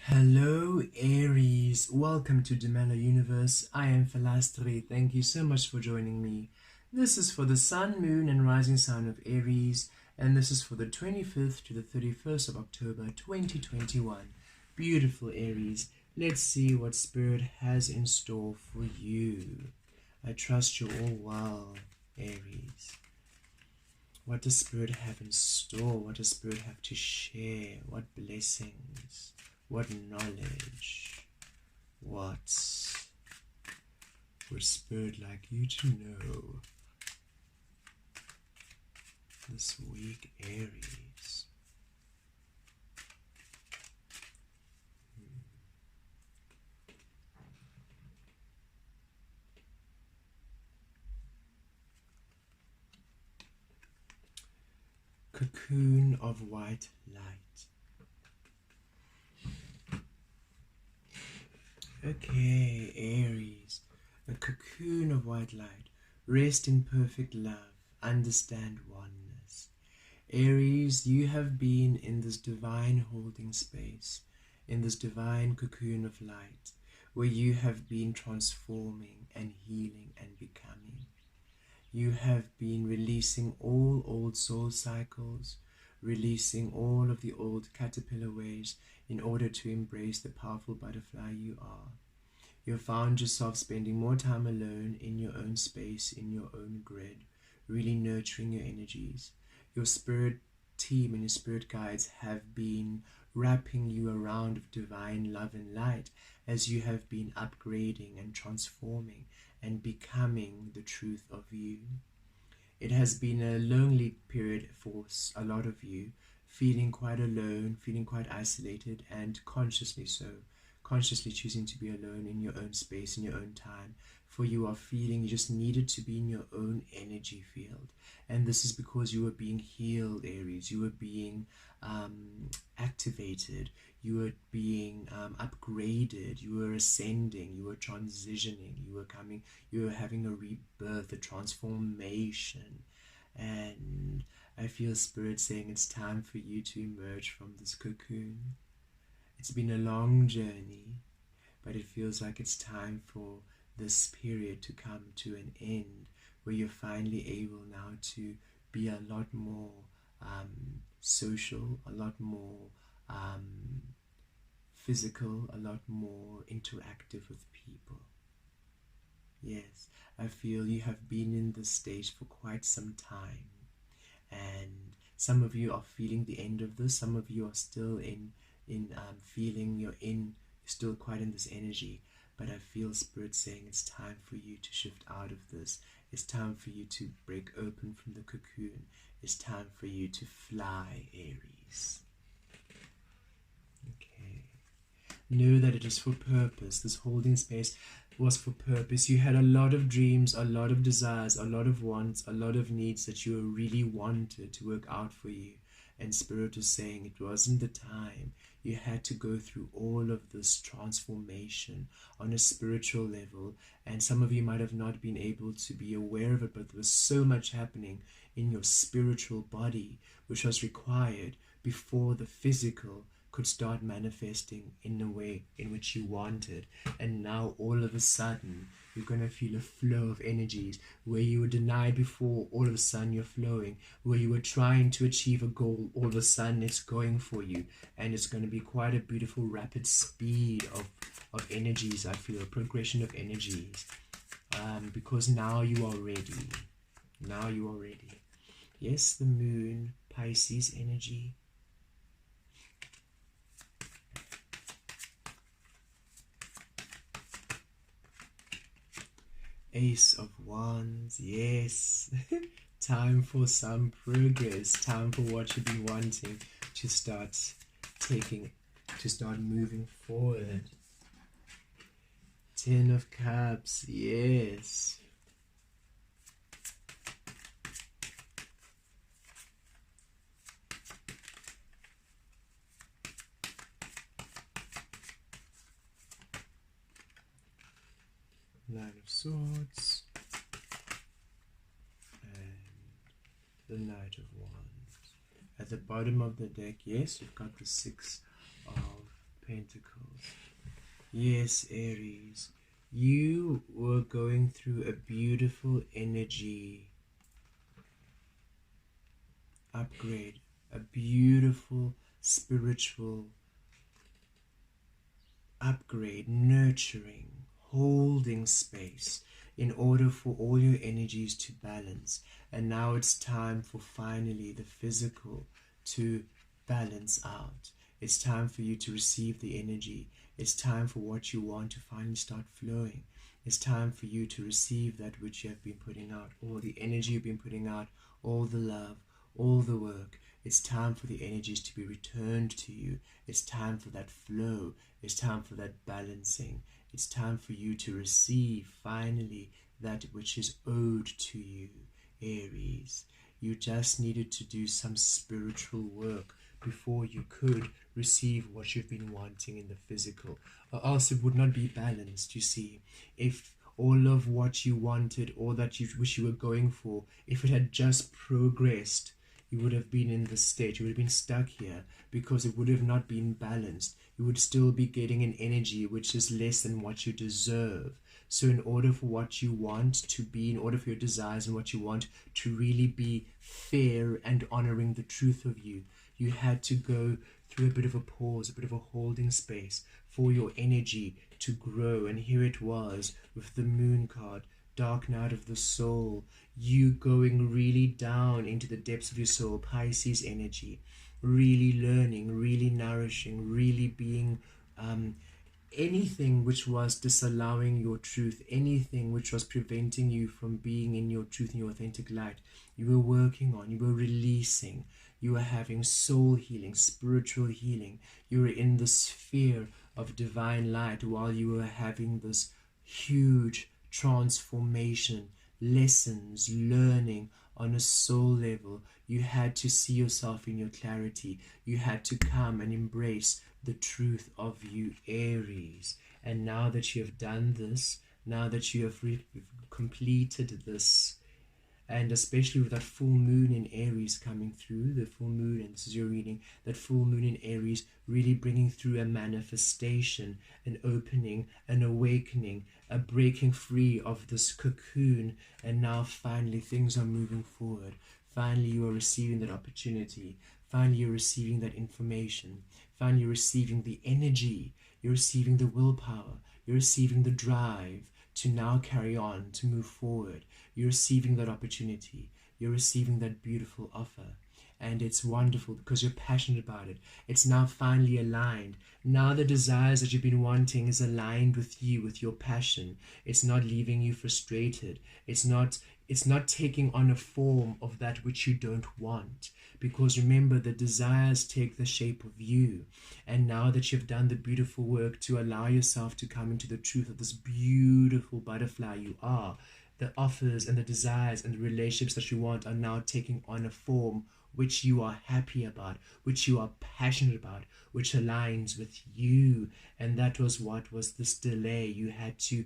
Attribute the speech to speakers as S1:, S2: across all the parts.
S1: Hello Aries, welcome to the Mellow Universe. I am Vel Astri. Thank you so much for joining me. This is for the Sun, Moon and Rising Sign of Aries, and this is for the 25th to the 31st of October 2021. Beautiful Aries, let's see what Spirit has in store for you. I trust you're all well, Aries. What does Spirit have in store? What does Spirit have to share? What blessings? What knowledge? What would Spirit like you to know this week, Aries? Cocoon of white light. Okay, Aries, a cocoon of white light. Rest in perfect love. Understand oneness. Aries, you have been in this divine holding space, in this divine cocoon of light, where you have been transforming and healing and becoming. You have been releasing all old soul cycles, releasing all of the old caterpillar ways in order to embrace the powerful butterfly you are. You found yourself spending more time alone in your own space, in your own grid, really nurturing your energies. Your spirit team and your spirit guides have been wrapping you around with divine love and light as you have been upgrading and transforming and becoming the truth of you. It has been a lonely period for a lot of you, feeling quite alone, feeling quite isolated, and consciously so, consciously choosing to be alone in your own space, in your own time, for you are feeling you just needed to be in your own energy field. And this is because you were being healed, Aries. You were being activated, you were being upgraded, you were ascending, you were transitioning, you were having a rebirth, a transformation. And I feel Spirit saying it's time for you to emerge from this cocoon. It's been a long journey, but it feels like it's time for this period to come to an end, where you're finally able now to be a lot more social, a lot more physical, a lot more interactive with people. Yes, I feel you have been in this stage for quite some time, and some of you are feeling the end of this. Some of you are still feeling you're still quite in this energy, but I feel Spirit saying it's time for you to shift out of this. It's time for you to break open from the cocoon. It's time for you to fly, Aries. Okay. Know that it is for purpose. This holding space was for purpose. You had a lot of dreams, a lot of desires, a lot of wants, a lot of needs that you really wanted to work out for you. And Spirit is saying it wasn't the time. You had to go through all of this transformation on a spiritual level. And some of you might have not been able to be aware of it, but there was so much happening in your spiritual body, which was required before the physical could start manifesting in the way in which you wanted. And now all of a sudden you're going to feel a flow of energies. Where you were denied before, all of a sudden you're flowing. Where you were trying to achieve a goal, all of a sudden it's going for you. And it's going to be quite a beautiful rapid speed of energies. I feel a progression of energies, because now you are ready. Now you are ready. Yes, the moon, Pisces energy. Ace of Wands, yes. Time for some progress. Time for what you've been wanting to start moving forward. Ten of Cups, yes. Nine of Swords and the Knight of Wands. At the bottom of the deck, yes, you've got the Six of Pentacles. Yes, Aries, you were going through a beautiful energy upgrade, a beautiful spiritual upgrade, nurturing, holding space in order for all your energies to balance. And now it's time for finally the physical to balance out. It's time for you to receive the energy. It's time for what you want to finally start flowing. It's time for you to receive that which you have been putting out, all the energy you've been putting out, all the love, all the work. It's time for the energies to be returned to you. It's time for that flow. It's time for that balancing. It's time for you to receive finally that which is owed to you, Aries. You just needed to do some spiritual work before you could receive what you've been wanting in the physical, or else it would not be balanced. You see, if all of what you wanted, all that you wish you were going for, if it had just progressed, you would have been in this state, you would have been stuck here, because it would have not been balanced. You would still be getting an energy which is less than what you deserve. So in order for what you want to be, in order for your desires and what you want to really be fair and honoring the truth of you, you had to go through a bit of a pause, a bit of a holding space for your energy to grow. And here it was with the Moon card, dark night of the soul, you going really down into the depths of your soul, Pisces energy, really learning, really nourishing, really being anything which was disallowing your truth, anything which was preventing you from being in your truth and your authentic light, you were working on, you were releasing, you were having soul healing, spiritual healing, you were in the sphere of divine light while you were having this huge transformation, lessons, learning on a soul level. You had to see yourself in your clarity. You had to come and embrace the truth of you, Aries. And now that you have done this, now that you have completed this, and especially with that full moon in Aries coming through, the full moon, and this is your reading, that full moon in Aries really bringing through a manifestation, an opening, an awakening, a breaking free of this cocoon, and now finally things are moving forward. Finally you are receiving that opportunity. Finally you're receiving that information. Finally you're receiving the energy. You're receiving the willpower. You're receiving the drive to now carry on, to move forward. You're receiving that opportunity. You're receiving that beautiful offer. And it's wonderful because you're passionate about it. It's now finally aligned. Now the desires that you've been wanting is aligned with you, with your passion. It's not leaving you frustrated. It's not taking on a form of that which you don't want. Because remember, the desires take the shape of you. And now that you've done the beautiful work to allow yourself to come into the truth of this beautiful butterfly you are, the offers and the desires and the relationships that you want are now taking on a form which you are happy about, which you are passionate about, which aligns with you. And that was what was this delay. You had to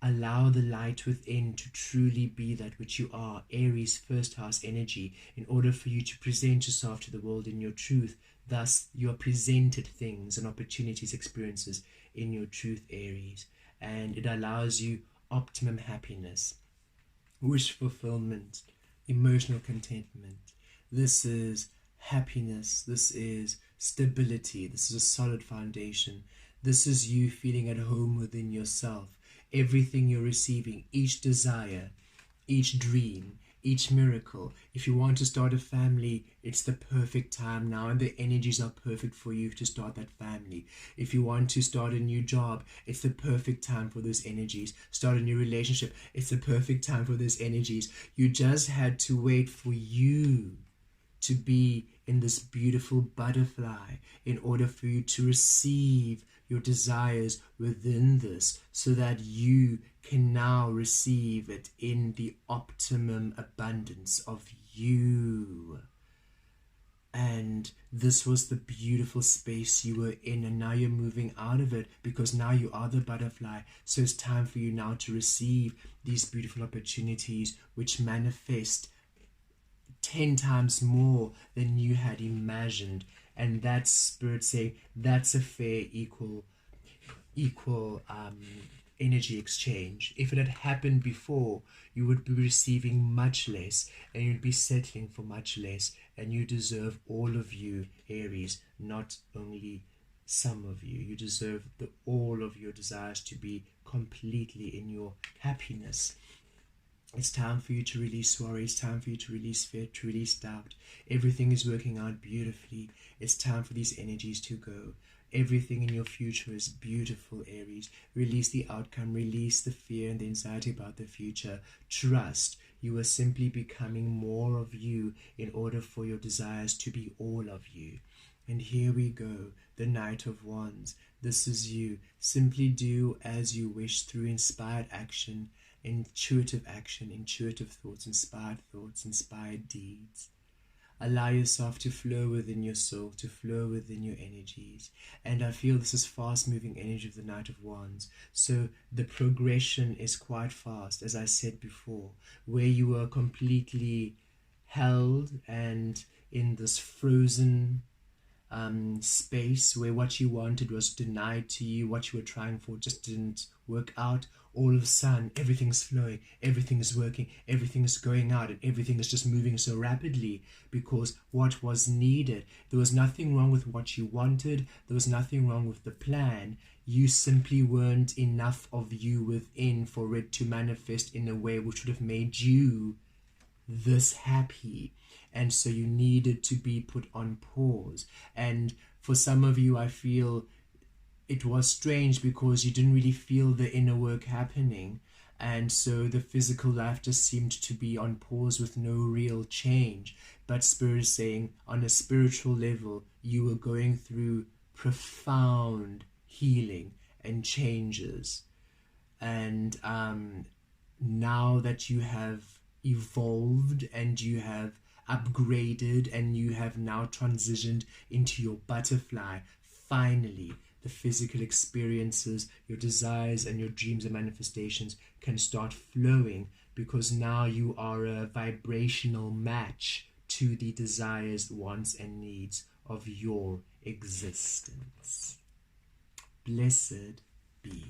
S1: allow the light within to truly be that which you are, Aries first house energy, in order for you to present yourself to the world in your truth. Thus you are presented things and opportunities, experiences in your truth, Aries. And it allows you optimum happiness, wish fulfillment, emotional contentment. This is happiness. This is stability. This is a solid foundation. This is you feeling at home within yourself. Everything you're receiving, each desire, each dream, each miracle. If you want to start a family, it's the perfect time now, and the energies are perfect for you to start that family. If you want to start a new job, it's the perfect time for those energies. Start a new relationship, it's the perfect time for those energies. You just had to wait for you to be in this beautiful butterfly in order for you to receive your desires within this, so that you can now receive it in the optimum abundance of you. And this was the beautiful space you were in, and now you're moving out of it, because now you are the butterfly. So it's time for you now to receive these beautiful opportunities which manifest 10 times more than you had imagined. And that's Spirit saying that's a fair, equal energy exchange. If it had happened before, you would be receiving much less and you'd be settling for much less, and you deserve, all of you Aries, not only some of you. You deserve all of your desires to be completely in your happiness. It's time for you to release worry. It's time for you to release fear, to release doubt. Everything is working out beautifully. It's time for these energies to go. Everything in your future is beautiful, Aries. Release the outcome. Release the fear and the anxiety about the future. Trust. You are simply becoming more of you in order for your desires to be all of you. And here we go, the Knight of Wands. This is you. Simply do as you wish through inspired action, intuitive thoughts, inspired deeds. Allow yourself to flow within your soul, to flow within your energies. And I feel this is fast-moving energy of the Knight of Wands. So the progression is quite fast, as I said before, where you were completely held and in this frozen space where what you wanted was denied to you, what you were trying for just didn't work out. All of a sudden, everything's flowing, everything is working, everything is going out, and everything is just moving so rapidly because what was needed. There was nothing wrong with what you wanted. There was nothing wrong with the plan. You simply weren't enough of you within for it to manifest in a way which would have made you this happy. And so you needed to be put on pause. And for some of you, I feel it was strange because you didn't really feel the inner work happening. And so the physical life just seemed to be on pause with no real change. But Spirit is saying on a spiritual level, you were going through profound healing and changes. And now that you have evolved and you have upgraded and you have now transitioned into your butterfly, finally the physical experiences, your desires and your dreams and manifestations can start flowing, because now you are a vibrational match to the desires, wants and needs of your existence. Blessed be.